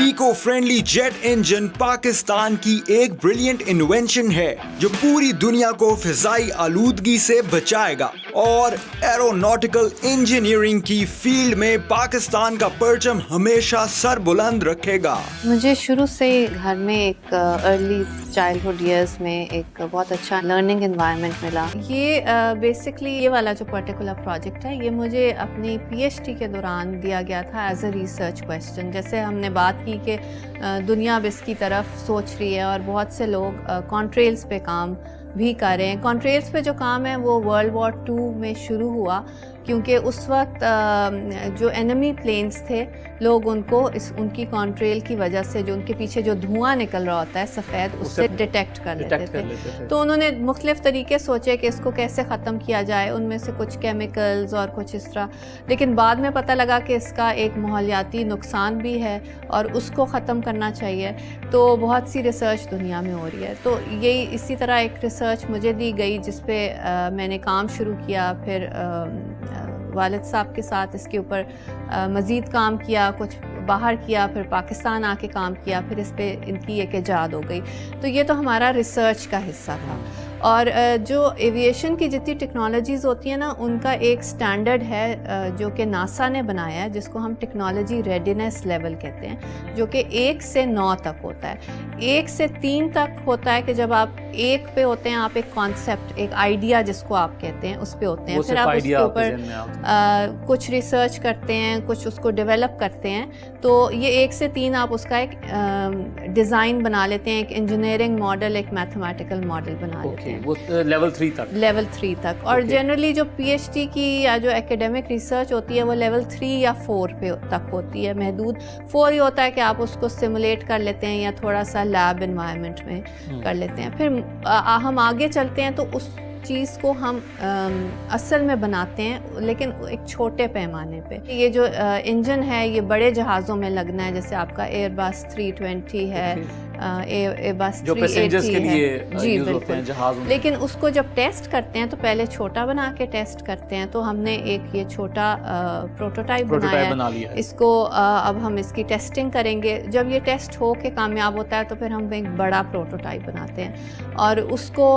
Eco friendly jet engine Pakistan की एक brilliant invention है जो पूरी दुनिया को फिजाई आलूदगी से बचाएगा और एरोनॉटिकल इंजीनियरिंग की फील्ड में पाकिस्तान का परचम हमेशा सर बुलंद रखेगा। मुझे शुरू से घर में एक अर्ली चाइल्डहुड ईयर्स में एक बहुत अच्छा लर्निंग एनवायरनमेंट मिला। ये बेसिकली ये वाला जो पर्टिकुलर प्रोजेक्ट है ये मुझे अपनी पीएचडी के दौरान दिया गया था एज अ रिसर्च क्वेश्चन। जैसे हमने बात की कि दुनिया अब इसकी तरफ सोच रही है और बहुत से लोग कॉन्ट्रेल्स पे काम भी कर रहे हैं। कॉन्ट्रेल्स पे जो काम है वो वर्ल्ड वॉर 2 में शुरू हुआ क्योंकि उस वक्त जो एनिमी प्लेन्स थे लोग उनको उनकी कॉन्ट्रेल की वजह से जो उनके पीछे जो धुआं निकल रहा होता है सफ़ेद उससे डिटेक्ट कर लेते थे। तो उन्होंने मुख्तलिफ तरीके सोचे कि इसको कैसे ख़त्म किया जाए, उनमें से कुछ केमिकल्स और कुछ इस तरह। लेकिन बाद में पता लगा कि इसका एक माहौलियाती नुकसान भी है और उसको ख़त्म करना चाहिए। तो बहुत सी रिसर्च दुनिया में हो रही है। तो यही इसी तरह एक रिसर्च मुझे दी गई जिस पे मैंने काम शुरू किया। फिर वालिद साहब के साथ इसके ऊपर मज़ीद काम किया, कुछ बाहर किया, फिर पाकिस्तान आके काम किया, फिर इस पे इनकी एक इजाद हो गई। तो ये तो हमारा रिसर्च का हिस्सा था। और जो एविएशन की जितनी टेक्नोलॉजीज़ होती हैं ना उनका एक स्टैंडर्ड है जो कि नासा ने बनाया है जिसको हम टेक्नोलॉजी रेडीनेस लेवल कहते हैं, जो कि 1 से 9 तक होता है। 1 से 3 तक होता है कि जब आप 1 पे होते हैं आप एक कॉन्सेप्ट, एक आइडिया जिसको आप कहते हैं उस पे होते हैं। फिर आप उसके ऊपर कुछ रिसर्च करते हैं, कुछ उसको डेवलप करते हैं। तो ये 1 से 3 आप उसका एक डिज़ाइन बना लेते हैं, एक इंजीनियरिंग मॉडल, एक मैथमेटिकल मॉडल बना लेते हैं। वो लेवल 3 तक। और जनरली जो पीएचडी की या जो एकेडमिक रिसर्च होती है वो लेवल 3 या 4 पे तक होती है। महदूद 4 ही होता है कि आप उसको सिमुलेट कर लेते हैं या थोड़ा सा लैब एनवायरनमेंट में कर लेते हैं। फिर हम आगे चलते हैं तो उस चीज़ को हम असल में बनाते हैं लेकिन एक छोटे पैमाने पे। ये जो इंजन है ये बड़े जहाज़ों में लगना है, जैसे आपका एयरबस 320 है, एयरबस 380 है। जी बिल्कुल। लेकिन उसको जब टेस्ट करते हैं तो पहले छोटा बना के टेस्ट करते हैं। तो हमने एक ये छोटा प्रोटोटाइप बनाया है। इसको अब हम इसकी टेस्टिंग करेंगे। जब ये टेस्ट हो के कामयाब होता है तो फिर हम एक बड़ा प्रोटोटाइप बनाते हैं और उसको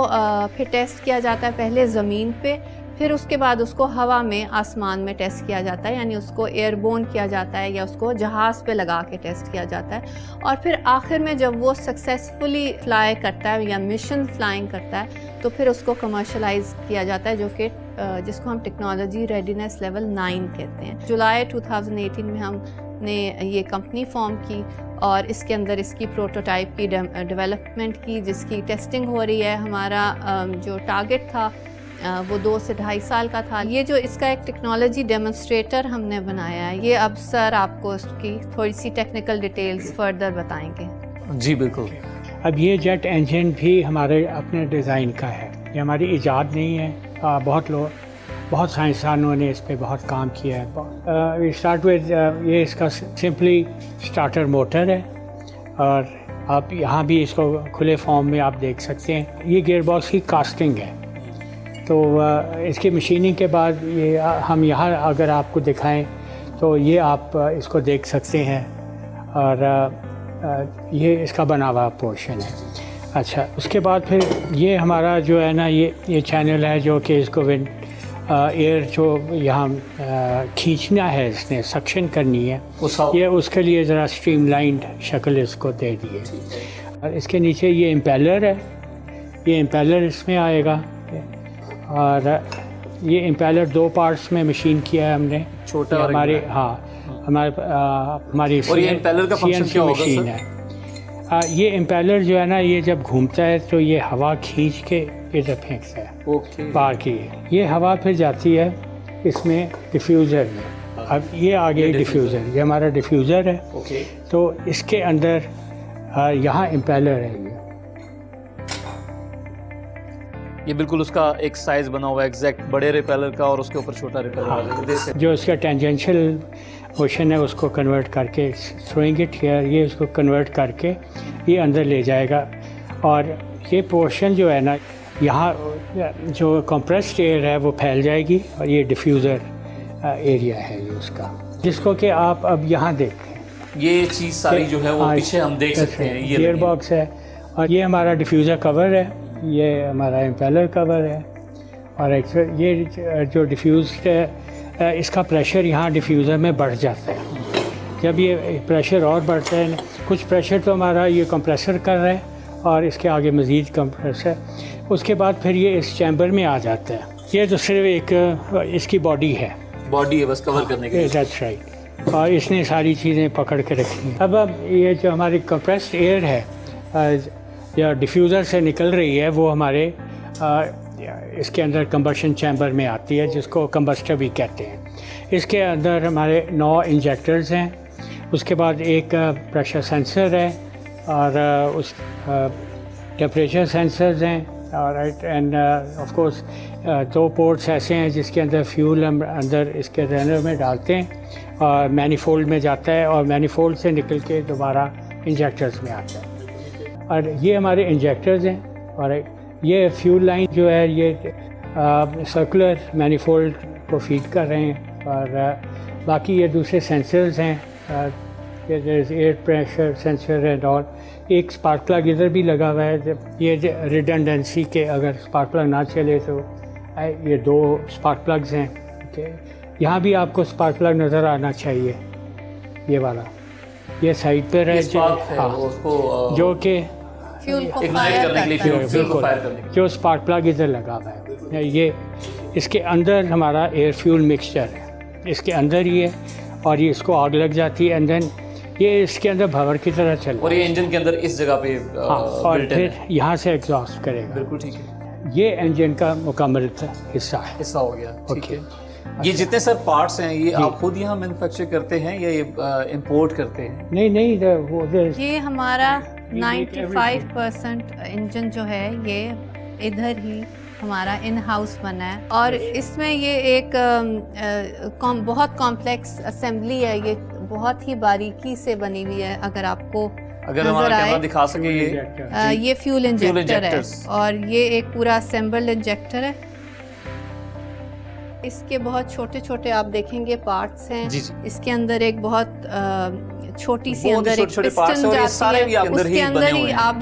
फिर टेस्ट किया जाता है पहले ज़मीन पे, फिर उसके बाद उसको हवा में, आसमान में टेस्ट किया जाता है, यानी उसको एयरबोर्न किया जाता है या उसको जहाज़ पे लगा के टेस्ट किया जाता है। और फिर आखिर में जब वो सक्सेसफुली फ्लाई करता है या मिशन फ्लाइंग करता है तो फिर उसको कमर्शलाइज किया जाता है, जो कि जिसको हम टेक्नोलॉजी रेडीनेस लेवल 9 कहते हैं। जुलाई 2018 में हमने ये कंपनी फॉर्म की और इसके अंदर इसकी प्रोटोटाइप की डेवलपमेंट की, जिसकी टेस्टिंग हो रही है। हमारा जो टारगेट था वो 2 से 2.5 साल का था। ये जो इसका एक टेक्नोलॉजी डेमोन्स्ट्रेटर हमने बनाया है, ये अब सर आपको इसकी थोड़ी सी टेक्निकल डिटेल्स फर्दर बताएंगे। जी बिल्कुल। अब ये जेट इंजन भी हमारे अपने डिज़ाइन का है, ये हमारी इजाद नहीं है। बहुत साइंसदानों ने इस पे बहुत काम किया है। स्टार्ट विद ये इसका सिंपली स्टार्टर मोटर है और आप यहाँ भी इसको खुले फॉर्म में आप देख सकते हैं। ये गियरबॉक्स की कास्टिंग है। तो इसकी मशीनिंग के बाद ये हम यहाँ अगर आपको दिखाएं तो ये आप इसको देख सकते हैं और ये इसका बना हुआ पोर्शन है। अच्छा, उसके बाद फिर ये हमारा जो है ना ये चैनल है जो कि इसको विंड एयर जो यहाँ खींचना है, इसने सक्शन करनी है, ये उसके लिए ज़रा स्ट्रीमलाइंड शक्ल इसको दे दी है। और इसके नीचे ये इम्पेलर है, ये इम्पेलर इसमें आएगा और ये इम्पेलर 2 पार्ट्स में मशीन किया है हमने। छोटा और हमारी हमारी और ये इम्पेलर का फंक्शन क्या होगा मशीन है। ये इम्पेलर जो है ना ये जब घूमता है तो ये हवा खींच के इधर फेंकता है बाहर की। ये हवा फिर जाती है इसमें डिफ्यूज़र में। अब ये आगे डिफ्यूज़र, ये हमारा डिफ्यूज़र है। तो इसके अंदर यहाँ इम्पेलर है। ये बिल्कुल उसका एक साइज़ बना हुआ है एग्जैक्ट बड़े रिपेलर का और उसके ऊपर छोटा रिपेलर। जो इसका टेंजेंशियल मोशन है उसको कन्वर्ट करके थ्रोइंग इट हियर, ये उसको कन्वर्ट करके ये अंदर ले जाएगा। और ये पोर्शन जो है ना यहाँ जो कंप्रेस्ड एयर है वो फैल जाएगी और ये डिफ्यूज़र एरिया है ये उसका, जिसको कि आप अब यहाँ देखें। ये चीज़ सारी जो है वो पीछे हम देख सकते हैं, ये गियर बॉक्स है और ये हमारा डिफ्यूज़र कवर है, ये हमारा इम्पेलर कवर है। और ये जो डिफ्यूज़ है इसका प्रेशर यहाँ डिफ्यूज़र में बढ़ जाता है। जब ये प्रेशर और बढ़ता है, कुछ प्रेशर तो हमारा ये कंप्रेसर कर रहा है और इसके आगे मज़ीद कंप्रेसर, उसके बाद फिर ये इस चैम्बर में आ जाता है। ये तो सिर्फ एक इसकी बॉडी है बस कवर करने के लिए। That's right. और इसने सारी चीज़ें पकड़ के रखी हैं। अब ये जो हमारी कंप्रेस्ड एयर है या डिफ्यूज़र से निकल रही है वो हमारे इसके अंदर कंबशन चैम्बर में आती है, जिसको कंबस्टर भी कहते हैं। इसके अंदर हमारे 9 इंजेक्टर्स हैं, उसके बाद एक प्रेशर सेंसर है और उस टेम्परेचर सेंसर्स हैं और एंड ऑफ कोर्स 2 पोर्ट्स ऐसे हैं जिसके अंदर फ्यूल हम अंदर इसके रनर में डालते हैं और मैनीफोल्ड में जाता है और मैनीफोल्ड से निकल के दोबारा इंजेक्टर्स में आता है। और ये हमारे इंजेक्टर्स हैं और ये फ्यूल लाइन जो है ये सर्कुलर मैनीफोल्ड को फीड कर रहे हैं। और बाकी ये दूसरे सेंसर्स हैं, एयर प्रेशर सेंसर एंड और एक स्पार्क प्लग इधर भी लगा हुआ है। ये रिडंडेंसी के अगर स्पार्क प्लग ना चले तो ये 2 स्पार्क प्लग्स हैं। यहाँ भी आपको स्पार्क प्लग नज़र आना चाहिए, ये वाला, ये साइड पर है जो कि फ्यूल को इग्नाइट फायर करने के लिए, करता है। फ्यूल को फायर करने के लिए। जो स्पार्क प्लग इधर लगा हुआ है, ये इसके अंदर हमारा एयर फ्यूल मिक्सचर है, इसके अंदर ही है और ये इसको आग लग जाती है एंड देन ये इसके अंदर भंवर की तरह चलता है और ये इंजन के अंदर इस जगह पे और फिर यहाँ से एग्जॉस्ट करेगा। बिल्कुल ठीक है, ये इंजन का मुकम्मल हिस्सा है। हिस्सा हो गया। ठीक ओके। है। ये जितने सर पार्ट्स हैं ये आप खुद यहाँ मैन्युफैक्चर करते हैं या ये इंपोर्ट करते हैं? नहीं वो ये हमारा 95% इंजन जो है ये इधर ही हमारा इन हाउस बना है और इसमें ये एक बहुत कॉम्प्लेक्स असेंबली है, ये बहुत ही बारीकी से बनी हुई है। अगर आपको अगर हमारा कैमरा दिखा सके ये फ्यूल इंजेक्टर है इंजेक्टर्स। और ये एक पूरा असेंबल्ड इंजेक्टर है। इसके बहुत छोटे छोटे आप देखेंगे पार्ट्स हैं। जी, जी। इसके अंदर एक बहुत छोटी सी बहुत ही अंदर एक छोटे-छोटे parts पिस्टन हैं और ये जाती सारे भी है, अंदर ही उसके बने अंदर हुए ही हैं। आप